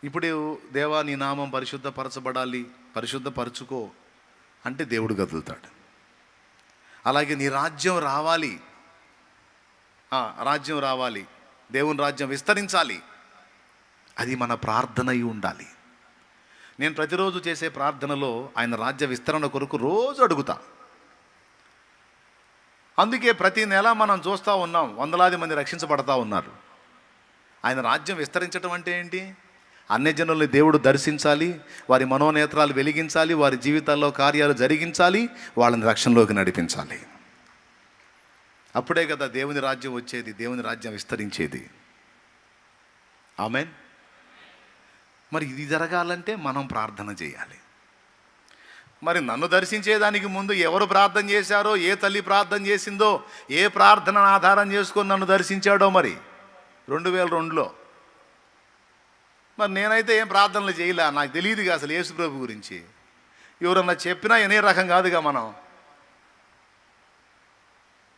ఇప్పుడు దేవా నీ నామం పరిశుద్ధపరచబడాలి, పరిశుద్ధపరచుకో అంటే దేవుడు కదులుతాడు. అలాగే నీ రాజ్యం రావాలి, రాజ్యం రావాలి, దేవుని రాజ్యం విస్తరించాలి, అది మన ప్రార్థన అయి ఉండాలి. నేను ప్రతిరోజు చేసే ప్రార్థనలో ఆయన రాజ్య విస్తరణ కొరకు రోజు అడుగుతా. అందుకే ప్రతి నెల మనం చూస్తూ ఉన్నాం, వందలాది మంది రక్షించబడతా ఉన్నారు. ఆయన రాజ్యం విస్తరించడం అంటే ఏంటి? అన్యజనుల్ని దేవుడు దర్శించాలి, వారి మనోనేత్రాలు వెలిగించాలి, వారి జీవితాల్లో కార్యాలు జరిగించాలి, వాళ్ళని రక్షణలోకి నడిపించాలి. అప్పుడే కదా దేవుని రాజ్యం వచ్చేది, దేవుని రాజ్యం విస్తరించేది. ఆమేన్. మరి ఇది జరగాలంటే మనం ప్రార్థన చేయాలి. మరి నన్ను దర్శించేదానికి ముందు ఎవరు ప్రార్థన చేశారో, ఏ తల్లి ప్రార్థన చేసిందో, ఏ ప్రార్థనను ఆధారం చేసుకొని నన్ను దర్శించాడో మరి 2002లో. మరి నేనైతే ఏం ప్రార్థనలు చేయలే, నాకు తెలియదుగా అసలు యేసుప్రభు గురించి. ఎవరన్నా చెప్పినా వినే రకం కాదుగా మనం.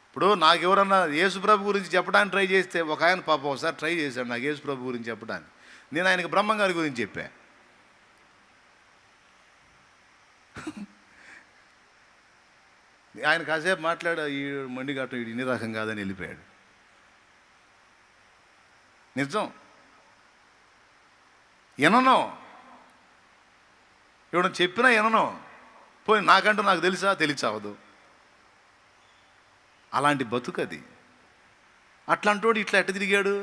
ఇప్పుడు నాకు ఎవరన్నా యేసుప్రభు గురించి చెప్పడానికి ట్రై చేస్తే, ఒక ఆయన పాపం ఒకసారి ట్రై చేశాడు నాకు యేసుప్రభు గురించి చెప్పడానికి. నేను ఆయనకి బ్రహ్మంగారి గురించి చెప్పా. ఆయన కాసేపు మాట్లాడా, ఈ మండిగట్టం ఇన్ని రకం కాదని వెళ్ళిపోయాడు. నిజం, వినను, ఎవడో చెప్పినా వినను. పోయి నాకంటూ నాకు తెలుసా, తెలిసావదు. అలాంటి బతుకు అది. అట్లాంటోడు ఇట్లా ఎట్ట తిరిగాడు?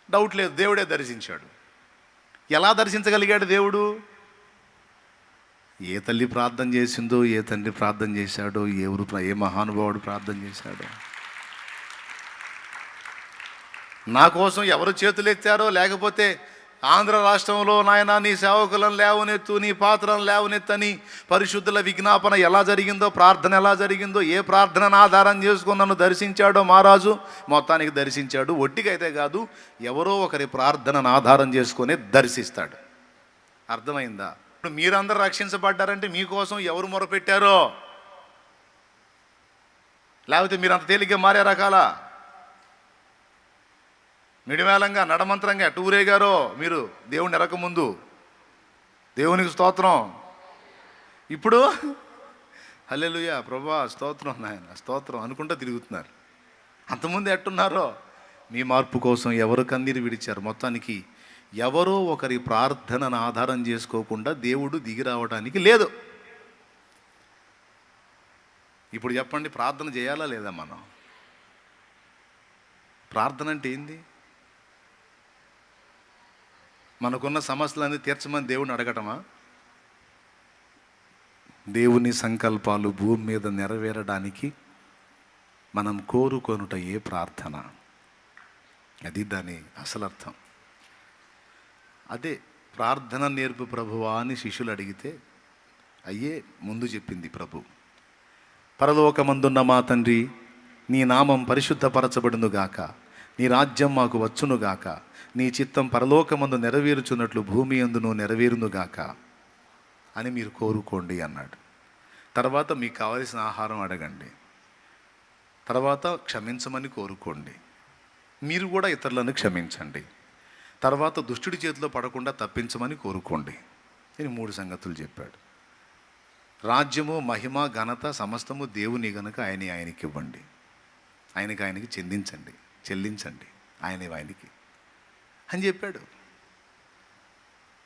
డౌట్ లేదు, దేవుడే దర్శించాడు. ఎలా దర్శించగలిగాడు దేవుడు? ఏ తల్లి ప్రార్థన చేసిందో, ఏ తండ్రి ప్రార్థన చేశాడో, ఏ మహానుభావుడు ప్రార్థన చేశాడో, నా కోసం ఎవరు చేతులెత్తారో, లేకపోతే ఆంధ్ర రాష్ట్రంలో నాయన నీ సేవకులను లేవనెత్తు, నీ పాత్రను లేవనెత్తని పరిశుద్ధుల విజ్ఞాపన ఎలా జరిగిందో, ప్రార్థన ఎలా జరిగిందో, ఏ ప్రార్థనను ఆధారం చేసుకుని నన్ను దర్శించాడో మహారాజు, మొత్తానికి దర్శించాడు. ఒట్టికైతే కాదు, ఎవరో ఒకరి ప్రార్థనను ఆధారం చేసుకొని దర్శిస్తాడు. అర్థమైందా? ఇప్పుడు మీరందరూ రక్షించబడ్డారంటే మీకోసం ఎవరు మొరపెట్టారో, లేకపోతే మీరు అంత తేలిగ్గా మారే రకాల మిడిమేళంగా నడమంత్రంగా టూరేగారో మీరు దేవుని ఎరకముందు. దేవునికి స్తోత్రం. ఇప్పుడు హల్లెలూయా ప్రభువా స్తోత్రం నాయన స్తోత్రం అనుకుంటూ తిరుగుతున్నారు. అంతకుముందు ఎట్టున్నారో? మీ మార్పు కోసం ఎవరు కన్నీరు విడిచారు? మొత్తానికి ఎవరో ఒకరి ప్రార్థనను ఆధారం చేసుకోకుండా దేవుడు దిగి రావడానికి లేదు. ఇప్పుడు చెప్పండి, ప్రార్థన చేయాలా లేదా మనం? ప్రార్థన అంటే ఏంది? మనకున్న సమస్యలన్నీ తీర్చమని దేవుని అడగటమా? దేవుని సంకల్పాలు భూమి మీద నెరవేరడానికి మనం కోరుకొనుట ఏ ప్రార్థన, అది దాని అసలు అర్థం. అదే ప్రార్థన నేర్పు ప్రభువా అని శిష్యులు అడిగితే అయ్యే ముందు చెప్పింది ప్రభు. పరలోకమందున్న మా తండ్రి, నీ నామం పరిశుద్ధపరచబడునుగాక, నీ రాజ్యం మాకు వచ్చునుగాక, నీ చిత్తం పరలోకమందు నెరవేరుచున్నట్లు భూమి అందును నెరవేరునుగాక అని మీరు కోరుకోండి అన్నాడు. తర్వాత మీకు కావలసిన ఆహారం అడగండి, తర్వాత క్షమించమని కోరుకోండి, మీరు కూడా ఇతరులను క్షమించండి, తర్వాత దుష్టుడి చేతిలో పడకుండా తప్పించమని కోరుకోండి. నేను 3 సంగతులు చెప్పాడు. రాజ్యము మహిమ ఘనత సమస్తము దేవుని గనుక ఆయనకి ఇవ్వండి, ఆయనకి చెల్లించండి ఆయనకి అని చెప్పాడు.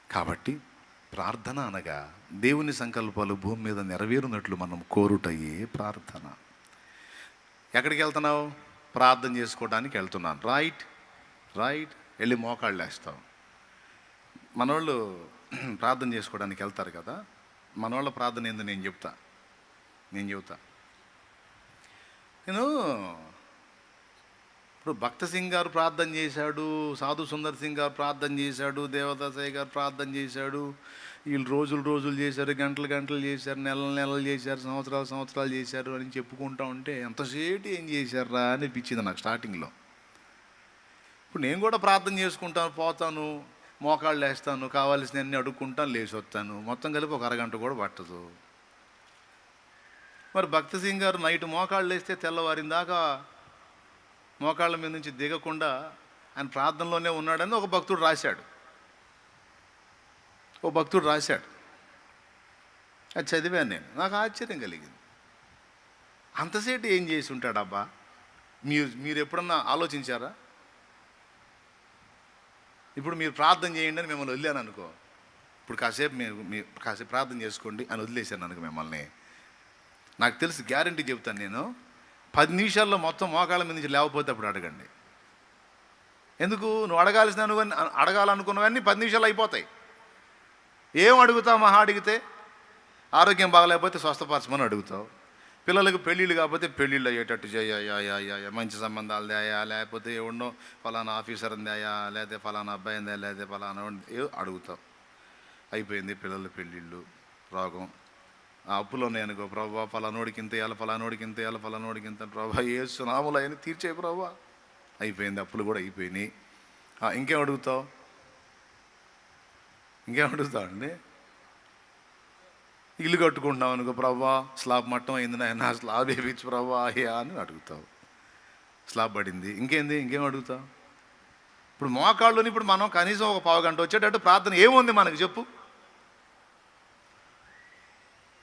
కాబట్టి ప్రార్థన అనగా దేవుని సంకల్పాలు భూమి మీద నెరవేరునట్లు మనం కోరుటయే ప్రార్థన. ఎక్కడికి వెళ్తున్నావు? ప్రార్థన చేసుకోవడానికి వెళ్తున్నాను. రైట్, వెళ్ళి మోకాళ్ళు వేస్తావు. మనోళ్ళు ప్రార్థన చేసుకోవడానికి వెళ్తారు కదా, మనోళ్ళ ప్రార్థన ఏందో నేను చెప్తా. ఇప్పుడు భక్త సింగ్ గారు ప్రార్థన చేశాడు, సాధు సుందర్ సింగ్ గారు ప్రార్థన చేశాడు, దేవదాసయ్య గారు ప్రార్థన చేశాడు, వీళ్ళు రోజులు చేశారు, గంటలు చేశారు, నెలలు చేశారు, సంవత్సరాలు చేశారు అని చెప్పుకుంటా ఉంటే ఎంతసేపు ఏం చేశారా అనిపించింది నాకు స్టార్టింగ్లో. ఇప్పుడు నేను కూడా ప్రార్థన చేసుకుంటాను, పోతాను, మోకాళ్ళు వేస్తాను, కావాల్సినవన్నీ అడుక్కుంటాను, లేచి వస్తాను, మొత్తం కలిపి ఒక అరగంట కూడా పట్టదు. మరి భక్త సింగ్ గారు నైట్ మోకాళ్ళు వేస్తే తెల్లవారిన దాకా మోకాళ్ళ మీద నుంచి దిగకుండా ఆయన ప్రార్థనలోనే ఉన్నాడని ఒక భక్తుడు రాశాడు. అది చదివాను నేను, నాకు ఆశ్చర్యం కలిగింది. అంతసేపు ఏం చేసి ఉంటాడబ్బా? మీరు ఎప్పుడన్నా ఆలోచించారా? ఇప్పుడు మీరు ప్రార్థన చేయండి అని మిమ్మల్ని వదిలేను అనుకో, ఇప్పుడు కాసేపు మీరు కాసేపు ప్రార్థన చేసుకోండి అని వదిలేశాను అనుకో మిమ్మల్ని, నాకు తెలిసి గ్యారంటీ చెప్తాను నేను, 10 నిమిషాల్లో మొత్తం మోకాళ్ళ మీద నుంచి లేకపోతే అప్పుడు అడగండి. ఎందుకు? నువ్వు అడగాలనుకున్నవన్నీ 10 నిమిషాలు అయిపోతాయి. ఏం అడుగుతావు? మహా అడిగితే ఆరోగ్యం బాగలేకపోతే స్వస్థపరచమని అడుగుతావు. పిల్లలకు పెళ్ళిళ్ళు కాకపోతే పెళ్ళిళ్ళు అయ్యేటట్టు చేయ, మంచి సంబంధాలు దాయా, లేకపోతే ఎవడో ఫలానా ఆఫీసర్ అందాయా, లేకపోతే ఫలానా అబ్బాయి అందా, లేకపోతే ఫలానా అడుగుతావు. అయిపోయింది పిల్లల పెళ్ళిళ్ళు, రోగం, అప్పులు ఉన్నాయనుకో, ప్రభా ఫలానోడికి ఇంత వేయాలి, ఫలానోడికి ఇంత ప్రభా యేసు నామములో అయినా తీర్చే ప్రభా. అయిపోయింది, అప్పులు కూడా అయిపోయినాయి. ఇంకేం అడుగుతావు అండి? ఇల్లు కట్టుకుంటున్నావు అనుకో, ప్రభా స్లాబ్ మట్టం అయింది నాయన, స్లాబ్ వేయించు ప్రభా అయ్యా అని అడుగుతావు. స్లాబ్ పడింది, ఇంకేం అడుగుతావు? ఇప్పుడు మోకాళ్ళుని ఇప్పుడు మనం కనీసం ఒక 1/2 గంట వచ్చేటట్టు ప్రార్థన ఏముంది మనకు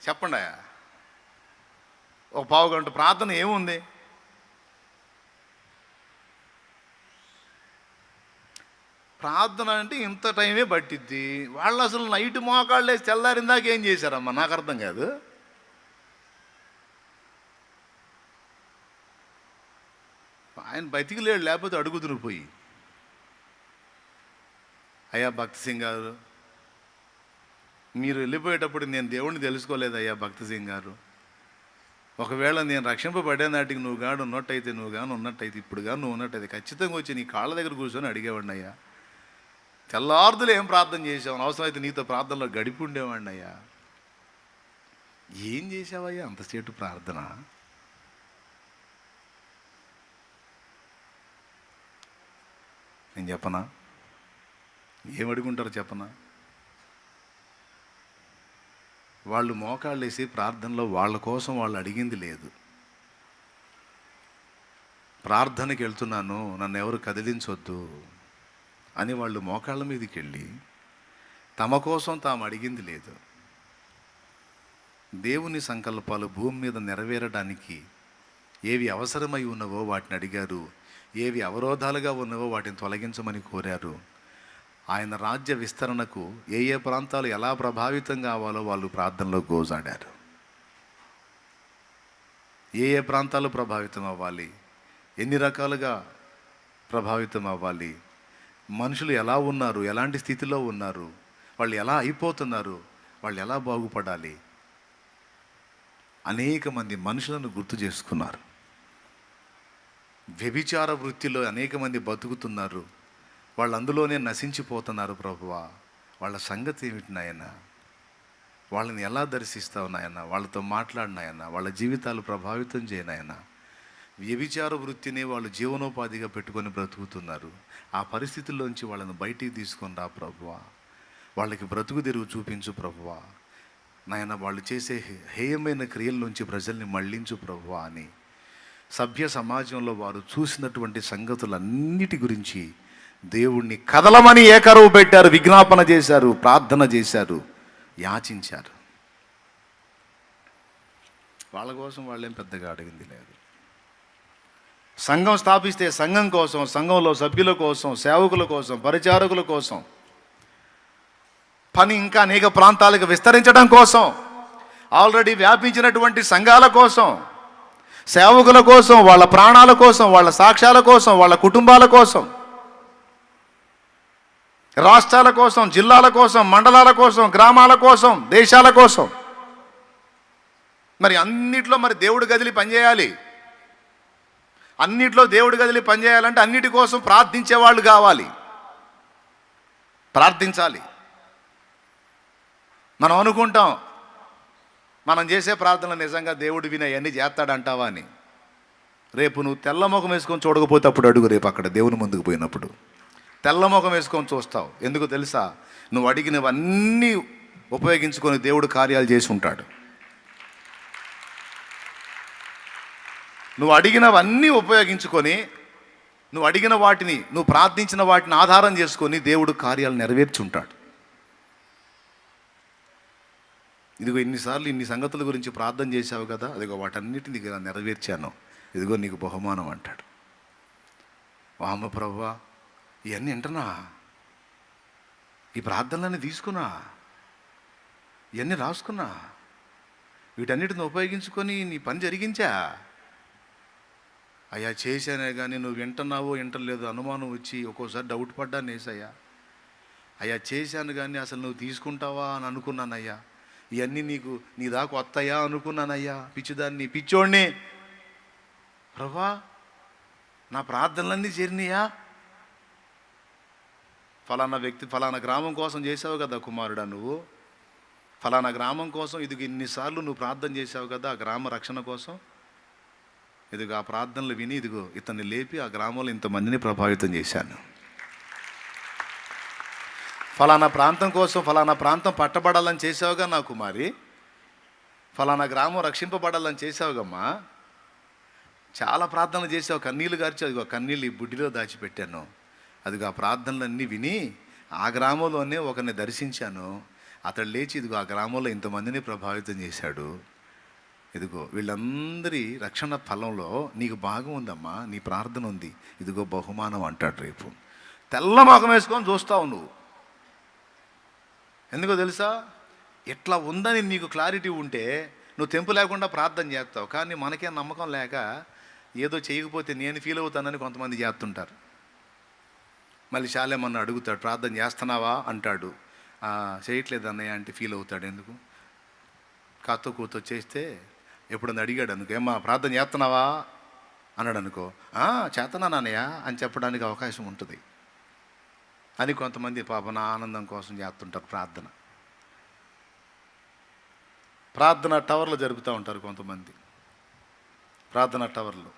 చెప్పండి అయ్యా. ఒక 1/2 గంట ప్రార్థన ఏముంది? ప్రార్థన అంటే ఇంత టైమే పట్టిద్ది. వాళ్ళు అసలు నైట్ మోకాళ్ళు వేసి తెల్లారిందాక ఏం చేశారమ్మా? నాకు అర్థం కాదు. ఆయన బతికిలేడు, లేకపోతే అడుగుతురు పోయి, అయ్యా భక్తి సింగ్ గారు మీరు వెళ్ళిపోయేటప్పుడు నేను దేవుణ్ణి తెలుసుకోలేదు అయ్యా భక్తి సింగ్ గారు. ఒకవేళ నేను రక్షింపబడే నాటికి నువ్వు గాను ఉన్నట్టయితే ఇప్పుడు కానీ నువ్వు ఉన్నట్టయితే ఖచ్చితంగా వచ్చి నీ కాళ్ళ దగ్గర కూర్చొని అడిగేవాడిని అయ్యా. తెల్లార్దులు ఏం ప్రార్థన చేసావు? అవసరమైతే నీతో ప్రార్థనలో గడిపి ఉండేవాడిని అయ్యా. ఏం చేసావయ్యా అంతసేటు ప్రార్థన? నేను చెప్పనా? ఏం అడుగుంటారో చెప్పనా? వాళ్ళు మోకాళ్ళు వేసి ప్రార్థనలో వాళ్ళ కోసం వాళ్ళు అడిగింది లేదు. ప్రార్థనకి వెళ్తున్నాను, నన్ను ఎవరు కదిలించొద్దు అని వాళ్ళు మోకాళ్ళ మీదకి వెళ్ళి తమ కోసం తాము అడిగింది లేదు. దేవుని సంకల్పాలు భూమి మీద నెరవేరడానికి ఏవి అవసరమై ఉన్నవో వాటిని అడిగారు, ఏవి అవరోధాలుగా ఉన్నవో వాటిని తొలగించమని కోరారు. ఆయన రాజ్య విస్తరణకు ఏ ప్రాంతాలు ఎలా ప్రభావితం కావాలో వాళ్ళు ప్రార్థనలో గోజాడారు. ఏ ప్రాంతాలు ప్రభావితం అవ్వాలి, ఎన్ని రకాలుగా ప్రభావితం అవ్వాలి, మనుషులు ఎలా ఉన్నారు, ఎలాంటి స్థితిలో ఉన్నారు, వాళ్ళు ఎలా అయిపోతున్నారు, వాళ్ళు ఎలా బాగుపడాలి, అనేక మంది మనుషులను గుర్తు చేసుకున్నారు. వ్యభిచార వృత్తిలో అనేక మంది బతుకుతున్నారు, వాళ్ళు అందులోనే నశించిపోతున్నారు. ప్రభువా వాళ్ళ సంగతి ఏమిటి నాయన? వాళ్ళని ఎలా దర్శిస్తావు నాయన? వాళ్ళతో మాట్లాడినాయన, వాళ్ళ జీవితాలు ప్రభావితం చేయనాయన. వ్యభిచార వృత్తిని వాళ్ళు జీవనోపాధిగా పెట్టుకొని బ్రతుకుతున్నారు. ఆ పరిస్థితుల్లోంచి వాళ్ళని బయటికి తీసుకొని రా ప్రభువా. వాళ్ళకి బ్రతుకు తెరువు చూపించు ప్రభువా నాయన. వాళ్ళు చేసే హేయమైన క్రియల నుంచి ప్రజల్ని మళ్ళించు ప్రభువా అని సభ్య సమాజంలో వారు చూసినటువంటి సంగతులన్నిటి గురించి దేవుణ్ణి కదలమని ఏకరువు పెట్టారు, విజ్ఞాపన చేశారు, ప్రార్థన చేశారు, యాచించారు. వాళ్ళ కోసం వాళ్ళేం పెద్దగా అడిగింది లేదు. సంఘం స్థాపిస్తే సంఘం కోసం, సంఘంలో సభ్యుల కోసం, సేవకుల కోసం, పరిచారకుల కోసం, పని ఇంకా అనేక ప్రాంతాలకు విస్తరించడం కోసం, ఆల్రెడీ వ్యాపించినటువంటి సంఘాల కోసం, సేవకుల కోసం, వాళ్ళ ప్రాణాల కోసం, వాళ్ళ సాక్ష్యాల కోసం, వాళ్ళ కుటుంబాల కోసం, రాష్ట్రాల కోసం, జిల్లాల కోసం, మండలాల కోసం, గ్రామాల కోసం, దేశాల కోసం. మరి అన్నిట్లో దేవుడు గదిలి పనిచేయాలి. అన్నిట్లో దేవుడు గదిలి పనిచేయాలంటే అన్నిటి కోసం ప్రార్థించేవాళ్ళు కావాలి, ప్రార్థించాలి. మనం అనుకుంటాం మనం చేసే ప్రార్థనలు నిజంగా దేవుడు విని అవన్నీ చేస్తాడంటావా అని. రేపు నువ్వు తెల్లముఖం వేసుకొని చూడకపోతే అప్పుడు అడుగు. రేపు అక్కడ దేవుని ముందుకు పోయినప్పుడు తెల్లముఖం వేసుకొని చూస్తావు. ఎందుకు తెలుసా? నువ్వు అడిగినవన్నీ ఉపయోగించుకొని దేవుడు కార్యాలు చేసి ఉంటాడు. నువ్వు అడిగినవన్నీ ఉపయోగించుకొని నువ్వు అడిగిన వాటిని, నువ్వు ప్రార్థించిన వాటిని ఆధారం చేసుకొని దేవుడు కార్యాలు నెరవేర్చుంటాడు. ఇదిగో ఇన్నిసార్లు ఇన్ని సంగతుల గురించి ప్రార్థన చేశావు కదా, అదిగో వాటన్నిటిని ఇలా నెరవేర్చాను, ఇదిగో నీకు బహుమానం అంటాడు. వామ్మ ప్రభువా, ఇవన్నీ వింటున్నా, ఈ ప్రార్థనలన్నీ తీసుకున్నా, ఇవన్నీ రాసుకున్నా, వీటన్నిటిని ఉపయోగించుకొని నీ పని జరిగించా అయ్యా, చేశానే కానీ నువ్వు వింటున్నావో వింటలేదు అనుమానం వచ్చి ఒక్కోసారి డౌట్ పడ్డాను ఏసయ్యా. అయ్యా చేశాను కానీ అసలు నువ్వు తీసుకుంటావా అని అనుకున్నానయ్యా, ఇవన్నీ నీ దాకా వస్తాయా అనుకున్నానయ్యా, పిచ్చిదాన్ని పిచ్చోడిని. ప్రభా, నా ప్రార్థనలన్నీ చేరినాయా? ఫలానా వ్యక్తి ఫలానా గ్రామం కోసం చేసావు కదా కుమారుడా, నువ్వు ఫలానా గ్రామం కోసం ఇదిగో ఇన్నిసార్లు నువ్వు ప్రార్థన చేసావు కదా ఆ గ్రామ రక్షణ కోసం, ఇదిగో ఆ ప్రార్థనలు విని ఇదిగో ఇతన్ని లేపి ఆ గ్రామంలో ఇంతమందిని ప్రభావితం చేశాను. ఫలానా ప్రాంతం కోసం ఫలానా ప్రాంతం పట్టబడాలని చేసావుగా నా కుమారి, ఫలానా గ్రామం రక్షింపబడాలని చేసావుగమ్మా, చాలా ప్రార్థనలు చేసావు, కన్నీళ్ళు గార్చి అదిగో కన్నీళ్ళు ఈ బుడ్డిలో దాచిపెట్టాను, అదిగో ఆ ప్రార్థనలన్నీ విని ఆ గ్రామంలోనే ఒకరిని దర్శించాను, అతడు లేచి ఇదిగో ఆ గ్రామంలో ఇంతమందిని ప్రభావితం చేశాడు, ఇదిగో వీళ్ళందరి రక్షణ ఫలంలో నీకు భాగం ఉందమ్మా, నీ ప్రార్థన ఉంది, ఇదిగో బహుమానం అంటాడు. రేపు తెల్ల మొఖం వేసుకొని చూస్తావు నువ్వు. ఎందుకో తెలుసా, ఇట్లా ఉందని నీకు క్లారిటీ ఉంటే నువ్వు తెంపు లేకుండా ప్రార్థన చేస్తావు. కానీ మనకే నమ్మకం లేక ఏదో చేయకపోతే నేను ఫీల్ అవుతానని కొంతమంది చేస్తుంటారు. మళ్ళీ శాలేమన్నా అడుగుతాడు, ప్రార్థన చేస్తున్నావా అంటాడు, చేయట్లేదు అన్నయ్య అంటే ఫీల్ అవుతాడు. ఎందుకు? కాతో కూతో చేస్తే ఎప్పుడన్నా అడిగాడు అనుకో, ఏమ్మా ప్రార్థన చేస్తున్నావా అన్నాడు అనుకో, చేస్తున్నాను అన్నయ్య అని చెప్పడానికి అవకాశం ఉంటుంది అని కొంతమంది పాపన ఆనందం కోసం చేస్తుంటారు. ప్రార్థన టవర్లో జరుపుతూ ఉంటారు కొంతమంది. ప్రార్థన టవర్లో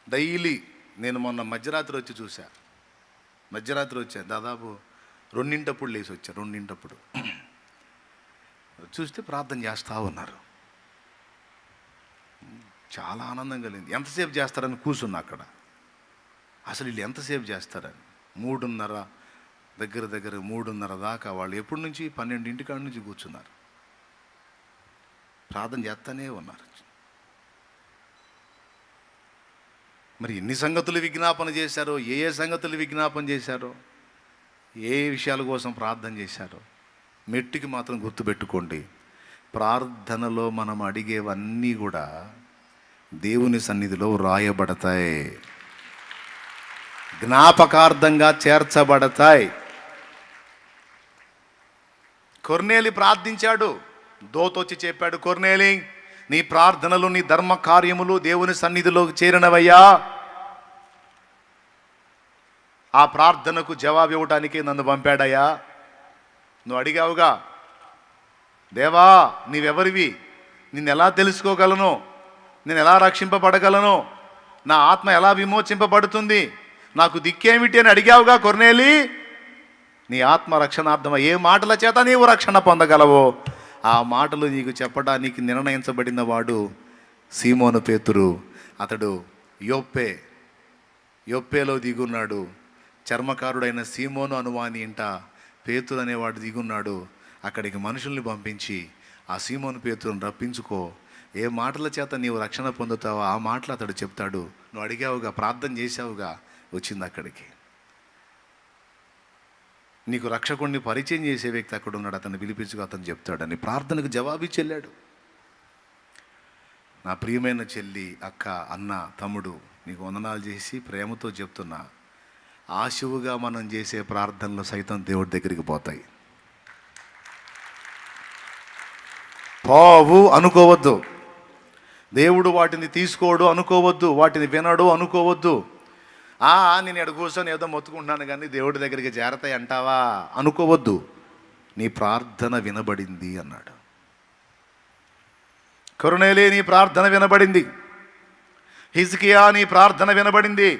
డైలీ నేను మొన్న మధ్యరాత్రి వచ్చి చూసా, మధ్యరాత్రి వచ్చా, దాదాపు 2 లేచి వచ్చా, 2 చూస్తే ప్రార్థన చేస్తూ ఉన్నారు. చాలా ఆనందం కలిగింది. ఎంతసేపు చేస్తారని కూర్చున్నా అక్కడ. అసలు వీళ్ళు ఎంతసేపు చేస్తారని 3:30 దగ్గర 3:30 దాకా వాళ్ళు ఎప్పటి నుంచి 12 కాడ నుంచి కూర్చున్నారు, ప్రార్థన చేస్తూనే ఉన్నారు. మరి ఎన్ని సంగతులు విజ్ఞాపన చేశారో, ఏ సంగతులు విజ్ఞాపన చేశారో, ఏ విషయాల కోసం ప్రార్థన చేశారో మెట్టుకి మాత్రం గుర్తుపెట్టుకోండి. ప్రార్థనలో మనం అడిగేవన్నీ కూడా దేవుని సన్నిధిలో వ్రాయబడతాయి, జ్ఞాపకార్థంగా చేర్చబడతాయి. కొర్నేలి ప్రార్థించాడు, దోతొచ్చి చెప్పాడు, కొర్నేలి నీ ప్రార్థనలు నీ ధర్మ కార్యములు దేవుని సన్నిధిలో చేరినవయ్యా, ఆ ప్రార్థనకు జవాబు ఇవ్వడానికి నన్ను పంపాడయ్యా. నువ్వు అడిగావుగా, దేవా నీవెవరివి, నిన్ను ఎలా తెలుసుకోగలను, నేను ఎలా రక్షింపబడగలను, నా ఆత్మ ఎలా విమోచింపబడుతుంది, నాకు దిక్కేమిటి అని అడిగావుగా కొర్నేలి. నీ ఆత్మ రక్షణార్థం ఏ మాటల చేత నీవు రక్షణ పొందగలవో ఆ మాటలు నీకు చెప్పడానికి నిర్ణయించబడిన వాడు సీమోను పేతురు. అతడు యొప్పేలో దిగున్నాడు. చర్మకారుడైన సీమోను అనువాని ఇంట పేతురు అనేవాడు దిగున్నాడు. అక్కడికి మనుషుల్ని పంపించి ఆ సీమోను పేతురుని రప్పించుకో, ఏ మాటల చేత నీవు రక్షణ పొందుతావో ఆ మాటలు అతడు చెప్తాడు. నువ్వు అడిగావుగా, ప్రార్థన చేసావుగా, వచ్చింది అక్కడికి. నీకు రక్షకుడిని పరిచయం చేసే వ్యక్తి అక్కడ ఉన్నాడు, అతన్ని పిలిపించుకో, అతను చెప్తాడని ప్రార్థనకు జవాబిచ్చి వెళ్ళాడు. నా ప్రియమైన చెల్లి, అక్క, అన్న, తమ్ముడు, నీకు వందనాలు చేసి ప్రేమతో చెప్తున్నా, ఆశువుగా మనం చేసే ప్రార్థనలు సైతం దేవుడి దగ్గరికి పోతాయి. పోవు అనుకోవద్దు, దేవుడు వాటిని తీసుకోడు అనుకోవద్దు, వాటిని వినడు అనుకోవద్దు. నేను ఎక్కడ కూర్చొని ఏదో మొత్తుకుంటున్నాను కానీ దేవుడి దగ్గరికి చేరతాయి అంటావా అనుకోవద్దు. నీ ప్రార్థన వినబడింది అన్నాడు. కొర్నేలి నీ ప్రార్థన వినబడింది, హిజ్కియా నీ ప్రార్థన వినబడింది,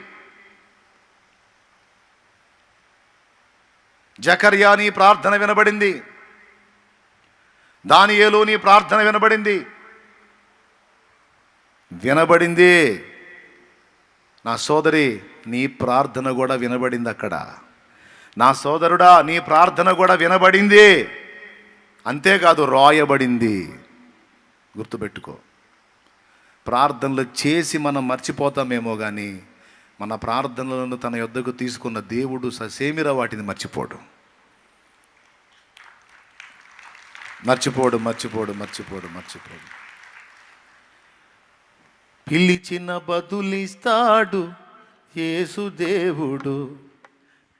జకర్యా నీ ప్రార్థన వినబడింది, దానియేలు నీ ప్రార్థన వినబడింది. నా సోదరి, నీ ప్రార్థన కూడా వినబడింది అక్కడ. నా సోదరుడా, నీ ప్రార్థన కూడా వినబడింది, అంతేకాదు రాయబడింది. గుర్తుపెట్టుకో. ప్రార్థనలు చేసి మనం మర్చిపోతామేమో కానీ మన ప్రార్థనలను తన యొద్దకు తీసుకున్న దేవుడు ససేమిరా వాటిని మర్చిపోడు. పిలిచిన బదులిస్తాడు యేసు దేవుడు,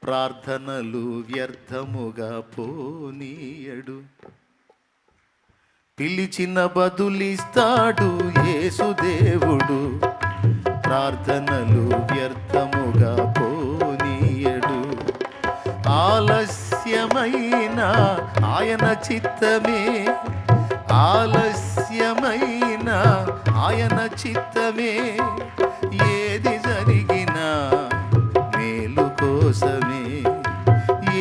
ప్రార్థనలు వ్యర్థముగా పోనీయడు. పిలిచిన బదులిస్తాడు యేసు దేవుడు, ప్రార్థనలు వ్యర్థముగా పోనీయడు. ఆలస్యమైన ఆయన చిత్తమే, ఆలస్యమైన ఆయన చిత్తమే, ఏది జరిగినా మేలు కోసమే,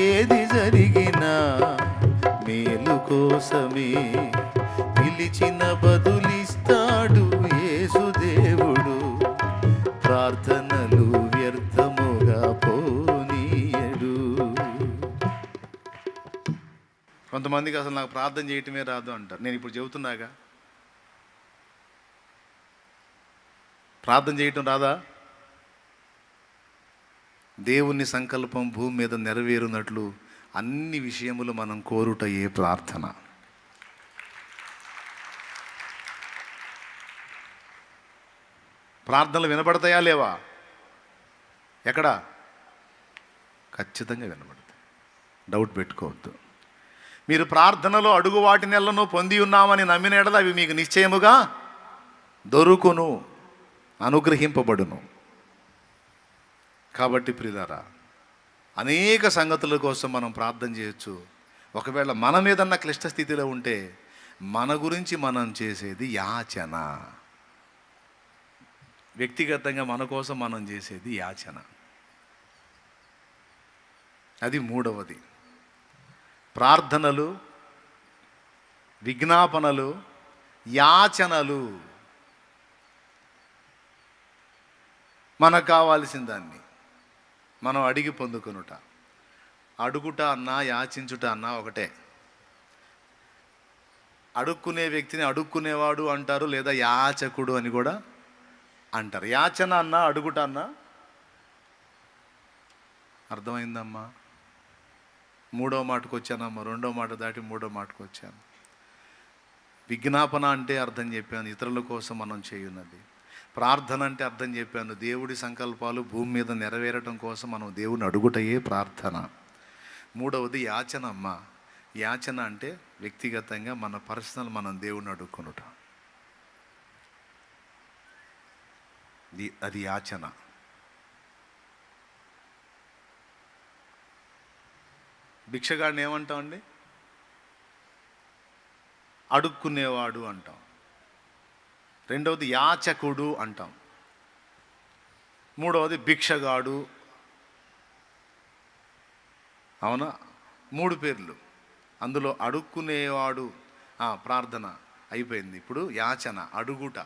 ఏది జరిగినా మేలు కోసమే. పిలిచిన బదులిస్తాడు యేసు దేవుడు, ప్రార్థనలు వ్యర్థముగా పోనీయడు. కొంతమందికి అసలు నాకు ప్రార్థన చేయటమే రాదు అంటారు. నేను ఇప్పుడు చెబుతున్నాగా, ప్రార్థన చేయటం రాదా? దేవుని సంకల్పం భూమి మీద నెరవేరునట్లు అన్ని విషయములు మనం కోరుట ఏ ప్రార్థన. ప్రార్థనలు వినపడతాయా లేవా? ఎక్కడ? ఖచ్చితంగా వినపడతాయి, డౌట్ పెట్టుకోవద్దు. మీరు ప్రార్థనలో అడుగు వాటి నెలను పొంది ఉన్నామని నమ్మిన ఎడల అవి మీకు నిశ్చయముగా దొరుకును, అనుగ్రహింపబడును. కాబట్టి ప్రియులారా, అనేక సంగతుల కోసం మనం ప్రార్థన చేయొచ్చు. ఒకవేళ మనం ఏదన్నా క్లిష్ట స్థితిలో ఉంటే మన గురించి మనం చేసేది యాచన. వ్యక్తిగతంగా మన కోసం మనం చేసేది యాచన. అది మూడవది. ప్రార్థనలు, విజ్ఞాపనలు, యాచనలు, మనకు కావాల్సిన దాన్ని మనం అడిగి పొందుకొనుట. అడుగుట అన్నా యాచించుట అన్నా ఒకటే. అడుక్కునే వ్యక్తిని అడుక్కునేవాడు అంటారు, లేదా యాచకుడు అని కూడా అంటారు. యాచన అన్నా అడుగుట అన్నా అర్థమైందమ్మా? మూడో మాటకు వచ్చానమ్మా, రెండో మాట దాటి మూడో మాటకు వచ్చాను. విజ్ఞాపన అంటే అర్థం చెప్పాను, ఇతరుల కోసం మనం చేయున్నది. ప్రార్థన అంటే అర్థం చెప్పాను, దేవుడి సంకల్పాలు భూమి మీద నెరవేరటం కోసం మనం దేవుని అడుగుటయే ప్రార్థన. మూడవది యాచన అమ్మ. యాచన అంటే వ్యక్తిగతంగా మన పర్సనల్ మనం దేవుని అడుక్కునుట, అది యాచన. భిక్షగాడిని ఏమంటామండి? అడుక్కునేవాడు అంటాం. రెండవది యాచకుడు అంటాం. మూడవది భిక్షగాడు. అవునా? 3 పేర్లు. అందులో అడుక్కునేవాడు ప్రార్థన అయిపోయింది. ఇప్పుడు యాచన, అడుగుట.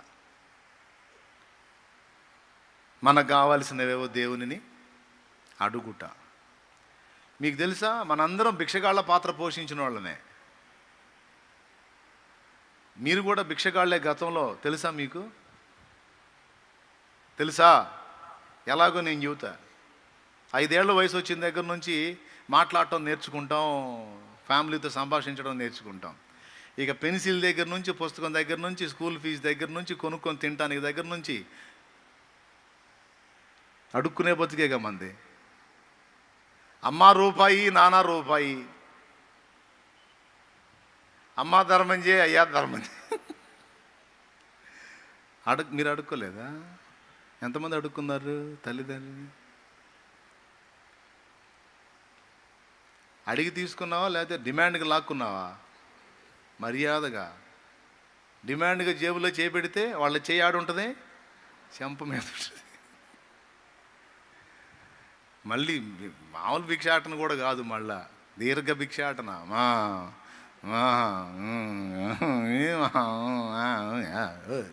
మనకు కావాల్సినవేవో దేవునిని అడుగుట. మీకు తెలుసా, మనందరం భిక్షగాళ్ళ పాత్ర పోషించిన వాళ్ళనే. మీరు కూడా భిక్షగాళ్లే గతంలో. తెలుసా మీకు? తెలుసా? ఎలాగో నేను చెబుతా. 5 ఏళ్ల వయసు వచ్చిన దగ్గర నుంచి మాట్లాడటం నేర్చుకుంటాం, ఫ్యామిలీతో సంభాషించడం నేర్చుకుంటాం. ఇక పెన్సిల్ దగ్గర నుంచి, పుస్తకం దగ్గర నుంచి, స్కూల్ ఫీజు దగ్గర నుంచి, కొనుక్కొని తినడానికి దగ్గర నుంచి అడుక్కునే బతికేగా మంది. అమ్మా రూపాయి, నానా రూపాయి. అమ్మా ధర్మం చేయి, అయ్యా ధర్మం చేయి. మీరు అడుక్కోలేదా? ఎంతమంది అడుక్కున్నారు తల్లిదండ్రులని? అడిగి తీసుకున్నావా, లేకపోతే డిమాండ్గా లాక్కున్నావా? మర్యాదగా డిమాండ్గా జేబులో చేపెడితే వాళ్ళ చేయి ఆడుంటుంది, చెంప మీద ఉంటుంది. మళ్ళీ మామూలు భిక్షాటన కూడా కాదు, మళ్ళా దీర్ఘ భిక్షాటన.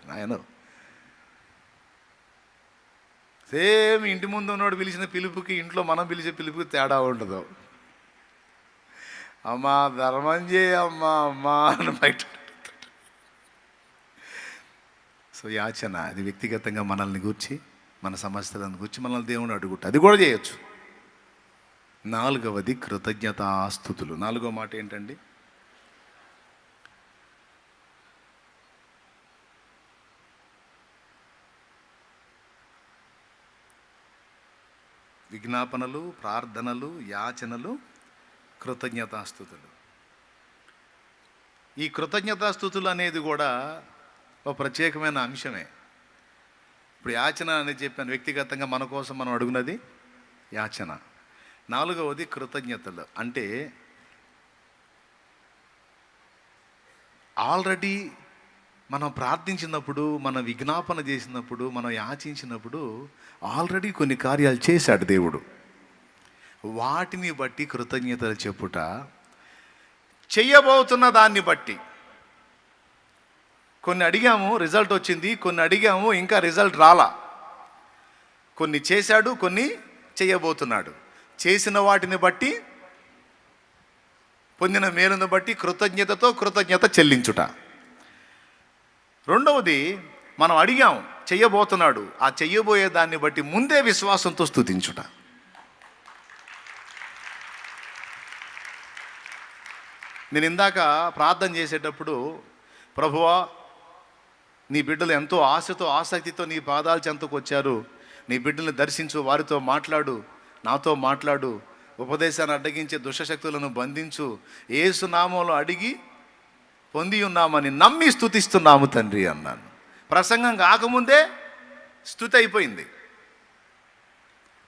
నాయన సేమ్ ఇంటి ముందు ఉన్నవాడు పిలిచిన పిలుపుకి ఇంట్లో మనం పిలిచే పిలుపుకి తేడా ఉండదు. అమ్మా ధర్మం చేయమ్మా అమ్మా అని బయట. సో యాచన అది వ్యక్తిగతంగా మనల్ని గూర్చి, మన సమస్యలను గూర్చి మనల్ని దేవుని అడుగుట, అది కూడా చేయొచ్చు. 4వది కృతజ్ఞతాస్తుతులు. 4వ మాట ఏంటండి? విజ్ఞాపనలు, ప్రార్థనలు, యాచనలు, కృతజ్ఞతాస్తుతులు. ఈ కృతజ్ఞతాస్తుతులు అనేది కూడా ఒక ప్రత్యేకమైన అంశమే. ఇప్పుడు యాచన అనేది చెప్పాను, వ్యక్తిగతంగా మన కోసం మనం అడుగునది యాచన. 4వది కృతజ్ఞతలు. అంటే ఆల్రెడీ మనం ప్రార్థించినప్పుడు, మనం విజ్ఞాపన చేసినప్పుడు, మనం యాచించినప్పుడు ఆల్రెడీ కొన్ని కార్యాలు చేశాడు దేవుడు. వాటిని బట్టి కృతజ్ఞతలు చెప్పుట, చెయ్యబోతున్న దాన్ని బట్టి. కొన్ని అడిగాము, రిజల్ట్ వచ్చింది. కొన్ని అడిగాము, ఇంకా రిజల్ట్ రాలా. కొన్ని చేశాడు, కొన్ని చేయబోతున్నాడు. చేసిన వాటిని బట్టి, పొందిన మేలును బట్టి కృతజ్ఞతతో కృతజ్ఞత చెల్లించుట. 2వది మనం అడిగాం, చెయ్యబోతున్నాడు. ఆ చెయ్యబోయే దాన్ని బట్టి ముందే విశ్వాసంతో స్తుతించుట. నేను ఇందాక ప్రార్థన చేసేటప్పుడు, ప్రభువా నీ బిడ్డలు ఎంతో ఆశతో ఆసక్తితో నీ పాదాల చెంతకు వచ్చారు, నీ బిడ్డల్ని దర్శించు, వారితో మాట్లాడు, నాతో మాట్లాడు, ఉపదేశాన్ని అడ్డగించే దుష్టశక్తులను బంధించు, యేసు నామంలో అడిగి పొంది ఉన్నామని నమ్మి స్తుతిస్తున్నాము తండ్రి అన్నాను. ప్రసంగం కాకముందే స్తుతి అయిపోయింది.